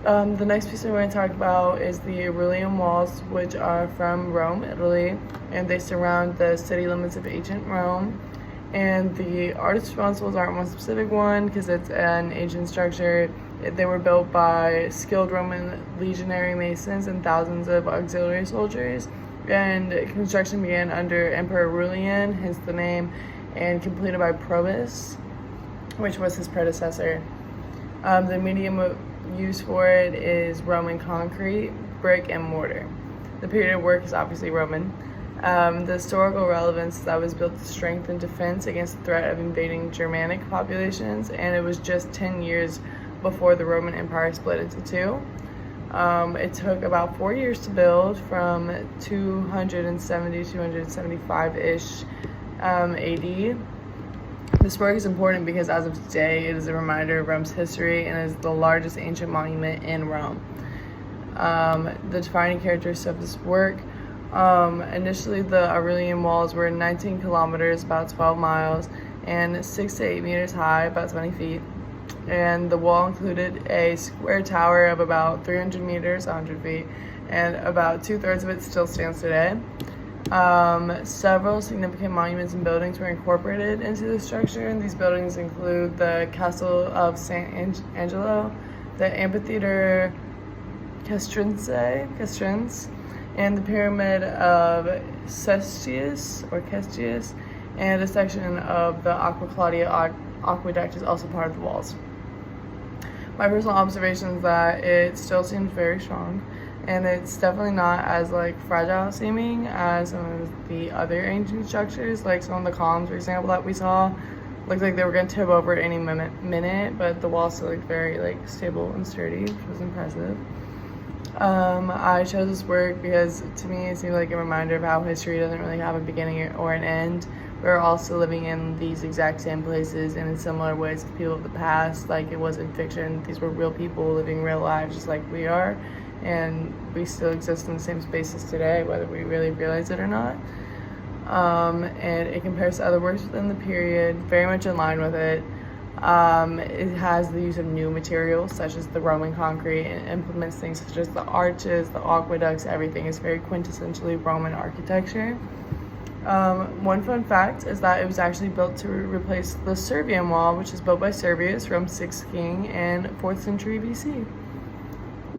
The next piece I'm going to talk about is the Aurelian Walls, which are from Rome, Italy, and they surround the city limits of ancient Rome. And the artists responsible aren't one specific one because it's an ancient structure. They were built by skilled Roman legionary masons and thousands of auxiliary soldiers. And construction began under Emperor Aurelian, hence the name, and completed by Probus, which was his predecessor. The medium used for it is Roman concrete, brick, and mortar. The period of work is obviously Roman. The historical relevance that was built to strengthen defense against the threat of invading Germanic populations, and it was just 10 years before the Roman Empire split into two. It took about 4 years to build, from 270 to 275-ish AD. This work is important because as of today, it is a reminder of Rome's history and is the largest ancient monument in Rome. The defining characteristics of this work, initially the Aurelian Walls were 19 kilometers, about 12 miles, and 6 to 8 meters high, about 20 feet. And the wall included a square tower of about 300 meters, 100 feet, and about 2/3 of it still stands today. Several significant monuments and buildings were incorporated into the structure, and these buildings include the Castle of St. Angelo, the Amphitheater Castrense, and the Pyramid of Cestius, and a section of the Aqua Claudia Aqueduct is also part of the walls. My personal observation is that it still seems very strong, and it's definitely not as fragile seeming as some of the other ancient structures, like some of the columns, for example, that we saw. Looked like they were going to tip over at any minute, but the walls still looked very stable and sturdy, which was impressive. I chose this work because to me it seemed like a reminder of how history doesn't really have a beginning or an end. We're also living in these exact same places and in similar ways to people of the past. Like, it wasn't fiction. These were real people living real lives just like we are, and we still exist in the same spaces today, whether we really realize it or not. And it compares to other works within the period, very much in line with it. It has the use of new materials such as the Roman concrete, and implements things such as the arches, the aqueducts. Everything is very quintessentially Roman architecture. One fun fact is that it was actually built to replace the Serbian Wall, which is built by Servius, Rome's 6th king, in 4th century BC.